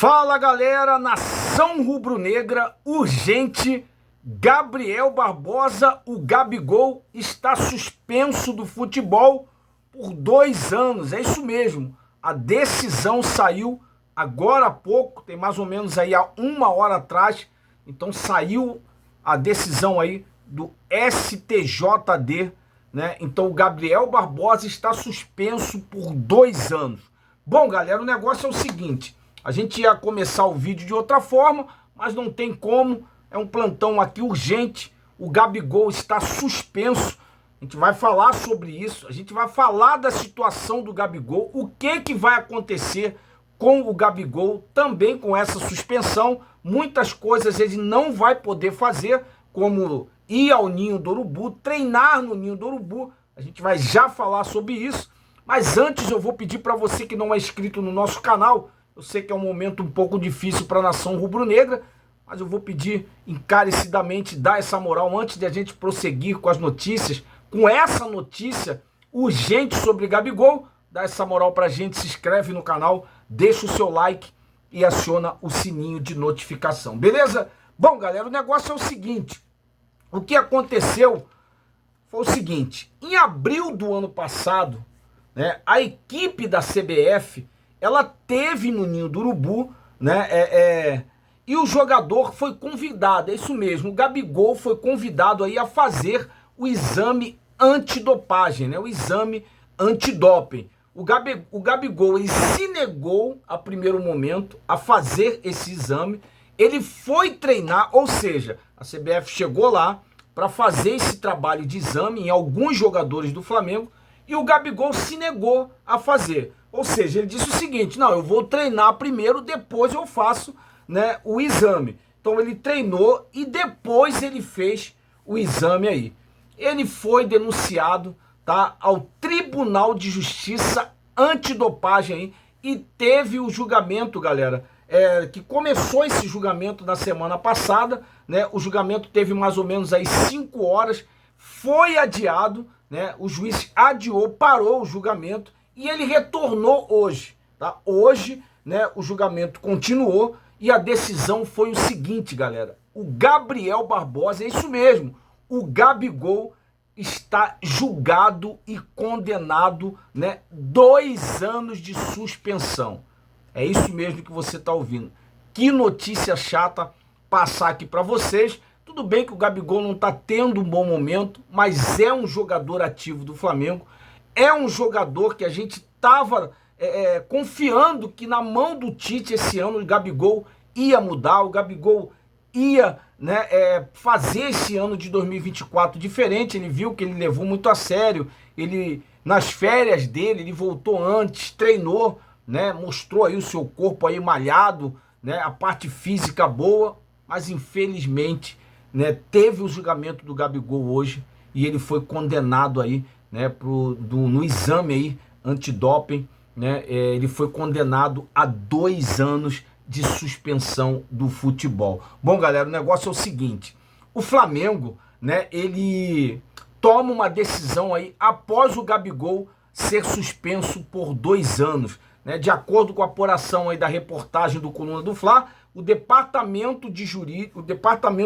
Fala galera, nação rubro-negra, urgente, Gabriel Barbosa, o Gabigol, está suspenso do futebol por 2 anos, é isso mesmo, a decisão saiu agora há pouco, tem mais ou menos aí há 1 hora atrás, então saiu a decisão aí do STJD, né? Então o Gabriel Barbosa está suspenso por 2 anos. Bom galera, o negócio é o seguinte, a gente ia começar o vídeo de outra forma, mas não tem como, é um plantão aqui urgente, o Gabigol está suspenso, a gente vai falar sobre isso, a gente vai falar da situação do Gabigol, o que vai acontecer com o Gabigol, também com essa suspensão, muitas coisas ele não vai poder fazer, como ir ao Ninho do Urubu, treinar no Ninho do Urubu, a gente vai já falar sobre isso, mas antes eu vou pedir para você que não é inscrito no nosso canal, eu sei que é um momento um pouco difícil para a nação rubro-negra, mas eu vou pedir encarecidamente dar essa moral antes de a gente prosseguir com as notícias, com essa notícia urgente sobre Gabigol. Dá essa moral pra gente, se inscreve no canal, deixa o seu like e aciona o sininho de notificação, beleza? Bom, galera, o negócio é o seguinte, o que aconteceu foi o seguinte, em abril do ano passado, né, a equipe da CBF, ela teve no Ninho do Urubu, né, e o jogador foi convidado, é isso mesmo, o Gabigol foi convidado aí a fazer o exame antidopagem, né, o exame antidoping. O Gabigol ele se negou a primeiro momento a fazer esse exame, ele foi treinar, ou seja, a CBF chegou lá para fazer esse trabalho de exame em alguns jogadores do Flamengo e o Gabigol se negou a fazer. Ou seja, ele disse o seguinte, não, eu vou treinar primeiro, depois eu faço, né, o exame. Então ele treinou e depois ele fez o exame aí. Ele foi denunciado, tá, ao Tribunal de Justiça Antidopagem aí, e teve o julgamento, galera, que começou esse julgamento na semana passada, né, o julgamento teve mais ou menos aí 5 horas, foi adiado, né, o juiz adiou, parou o julgamento, e ele retornou hoje, tá? Hoje, né, o julgamento continuou e a decisão foi o seguinte, galera. O Gabriel Barbosa, é isso mesmo, o Gabigol está julgado e condenado, né, 2 anos de suspensão. É isso mesmo que você está ouvindo. Que notícia chata passar aqui para vocês. Tudo bem que o Gabigol não está tendo um bom momento, mas é um jogador ativo do Flamengo. É um jogador que a gente estava confiando que na mão do Tite esse ano o Gabigol ia mudar, o Gabigol ia, né, fazer esse ano de 2024 diferente. Ele viu que ele levou muito a sério, ele nas férias dele, ele voltou antes, treinou, né, mostrou aí o seu corpo aí malhado, né, a parte física boa, mas infelizmente, né, teve o julgamento do Gabigol hoje e ele foi condenado aí, né, no exame aí antidoping, né, ele foi condenado a 2 anos de suspensão do futebol. Bom, galera, o negócio é o seguinte, o Flamengo, né, ele toma uma decisão aí após o Gabigol ser suspenso por 2 anos, né, de acordo com a apuração aí da reportagem do Coluna do Fla, o departamento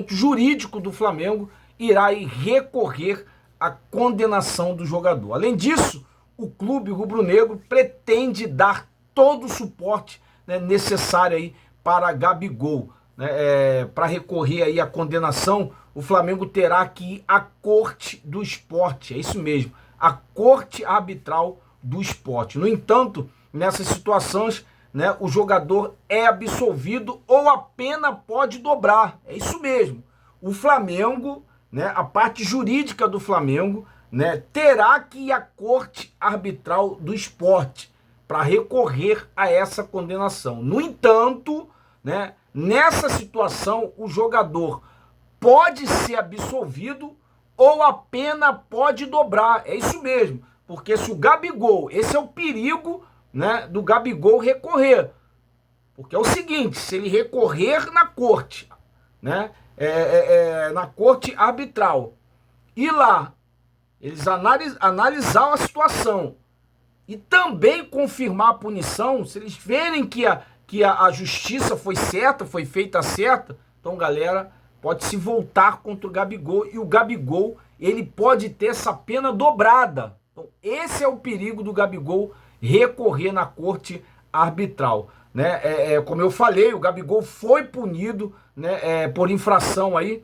jurídico do Flamengo irá aí recorrer a condenação do jogador. Além disso, o clube rubro-negro pretende dar todo o suporte, né, necessário aí para Gabigol, né, para recorrer aí à condenação. O Flamengo terá que ir à Corte do Esporte, é isso mesmo, a Corte Arbitral do Esporte. No entanto, nessas situações, né, o jogador é absolvido ou a pena pode dobrar, é isso mesmo. O Flamengo, né, a parte jurídica do Flamengo, né, terá que ir à Corte Arbitral do Esporte para recorrer a essa condenação. No entanto, né, nessa situação, o jogador pode ser absolvido ou a pena pode dobrar. É isso mesmo, porque se o Gabigol, esse é o perigo, né, do Gabigol recorrer. Porque é o seguinte, se ele recorrer na corte, né, na corte arbitral, e lá eles analisar a situação e também confirmar a punição, se eles verem que que a justiça foi certa, foi feita certa. Então, galera, pode se voltar contra o Gabigol e o Gabigol, ele pode ter essa pena dobrada. Então, esse é o perigo do Gabigol recorrer na corte arbitral, né? Como eu falei, o Gabigol foi punido, né, por infração aí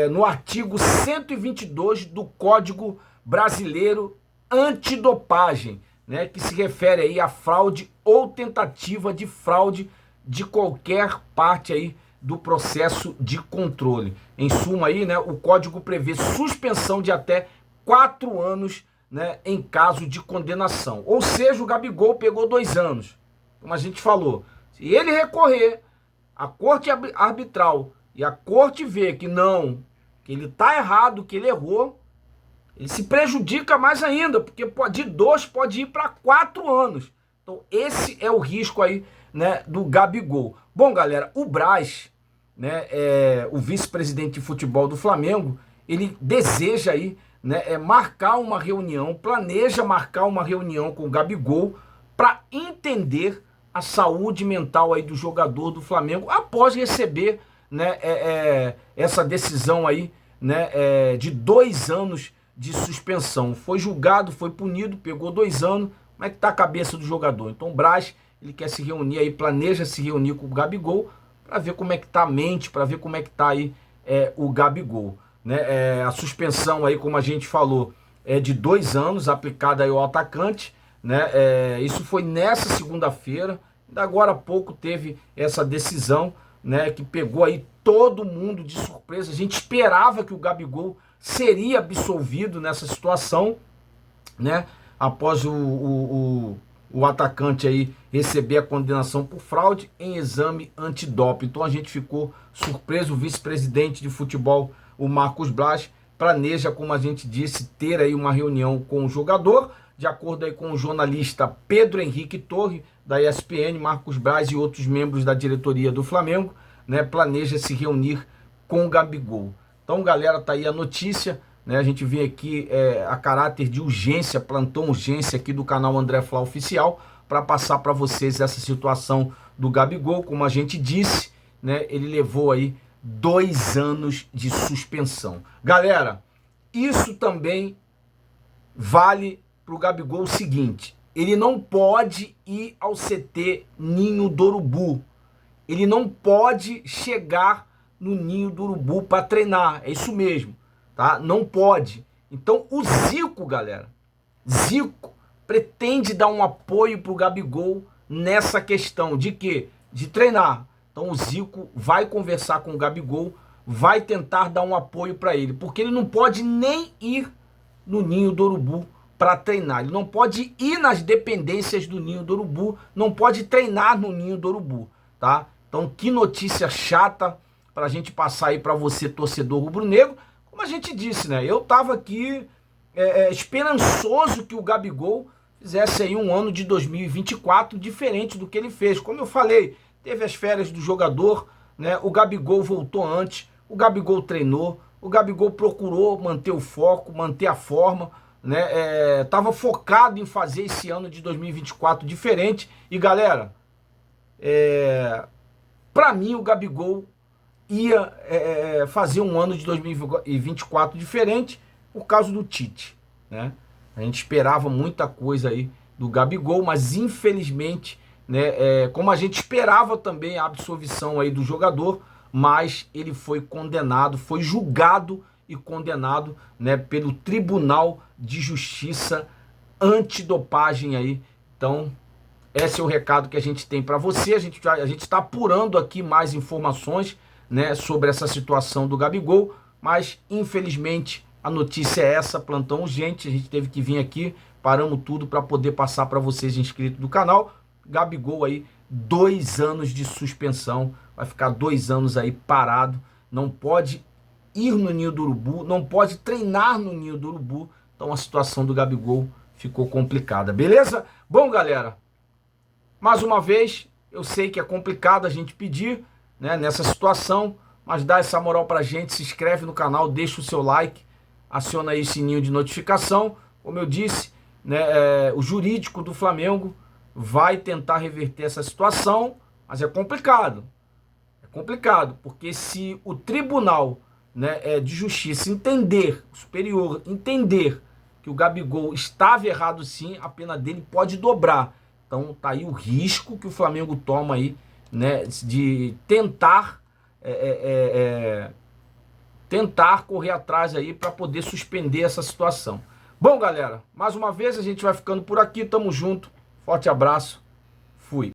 no artigo 122 do Código Brasileiro Antidopagem, né, que se refere aí a fraude ou tentativa de fraude de qualquer parte aí do processo de controle. Em suma aí, né, o código prevê suspensão de até 4 anos, né, em caso de condenação. Ou seja, o Gabigol pegou 2 anos. Como a gente falou, se ele recorrer à corte arbitral e a corte vê que não, que ele está errado, que ele errou, ele se prejudica mais ainda, porque de 2 pode ir para 4 anos. Então esse é o risco aí, né, do Gabigol. Bom, galera, o Braz, né, o vice-presidente de futebol do Flamengo, ele deseja aí, né, marcar uma reunião, planeja marcar uma reunião com o Gabigol para entender a saúde mental aí do jogador do Flamengo após receber, né, essa decisão aí, né, de 2 anos de suspensão. Foi julgado, foi punido, pegou 2 anos. Como é que tá a cabeça do jogador? Então o Braz, ele quer se reunir aí, planeja se reunir com o Gabigol para ver como é que tá a mente, para ver como é que tá aí o Gabigol, né? A suspensão aí, como a gente falou, é de 2 anos, aplicada aí ao atacante, né? Isso foi nessa segunda-feira, ainda agora há pouco teve essa decisão, né, que pegou aí todo mundo de surpresa. A gente esperava que o Gabigol seria absolvido nessa situação, né, após o atacante aí receber a condenação por fraude em exame antidoping. Então a gente ficou surpreso. O vice-presidente de futebol, o Marcos Braz, planeja, como a gente disse, ter aí uma reunião com o jogador. De acordo aí com o jornalista Pedro Henrique Torre, da ESPN, Marcos Braz e outros membros da diretoria do Flamengo, né, planeja se reunir com o Gabigol. Então, galera, tá aí a notícia, né? A gente vem aqui a caráter de urgência, plantão urgência aqui do canal André Fla Oficial, para passar para vocês essa situação do Gabigol. Como a gente disse, né, ele levou aí 2 anos de suspensão. Galera, isso também vale para o Gabigol o seguinte: ele não pode ir ao CT Ninho do Urubu, ele não pode chegar no Ninho do Urubu para treinar, é isso mesmo, tá? Não pode. Então o Zico, galera, Zico pretende dar um apoio para o Gabigol nessa questão de quê? De treinar. Então o Zico vai conversar com o Gabigol, vai tentar dar um apoio para ele, porque ele não pode nem ir no Ninho do Urubu para treinar, ele não pode ir nas dependências do Ninho do Urubu, não pode treinar no Ninho do Urubu, tá? Então que notícia chata para a gente passar aí para você, torcedor rubro-negro. Como a gente disse, né? Eu tava aqui esperançoso que o Gabigol fizesse aí um ano de 2024 diferente do que ele fez. Como eu falei, teve as férias do jogador, né? O Gabigol voltou antes, o Gabigol treinou, o Gabigol procurou manter o foco, manter a forma, né? Tava focado em fazer esse ano de 2024 diferente. E galera, para mim o Gabigol ia fazer um ano de 2024 diferente por causa do Tite, né? A gente esperava muita coisa aí do Gabigol, mas infelizmente, né, como a gente esperava também a absolvição aí do jogador, mas ele foi condenado, foi julgado e condenado, né, pelo Tribunal de Justiça Antidopagem aí. Então, esse é o recado que a gente tem para você. A gente está apurando aqui mais informações, né, sobre essa situação do Gabigol, mas infelizmente a notícia é essa, plantão urgente. A gente teve que vir aqui, paramos tudo para poder passar para vocês inscritos do canal. Gabigol aí, 2 anos de suspensão, vai ficar 2 anos aí parado, não pode ir no Ninho do Urubu, não pode treinar no Ninho do Urubu. Então a situação do Gabigol ficou complicada, beleza? Bom, galera, mais uma vez, eu sei que é complicado a gente pedir, né, nessa situação, mas dá essa moral pra gente, se inscreve no canal, deixa o seu like, aciona aí o sininho de notificação. Como eu disse, né, o jurídico do Flamengo vai tentar reverter essa situação, Mas é complicado. É complicado, porque se o tribunal, né, de justiça entender, o superior entender que o Gabigol estava errado sim, a pena dele pode dobrar. Então tá aí o risco que o Flamengo toma aí, né, de tentar correr atrás aí para poder suspender essa situação. Bom, galera, mais uma vez a gente vai ficando por aqui, tamo junto, forte abraço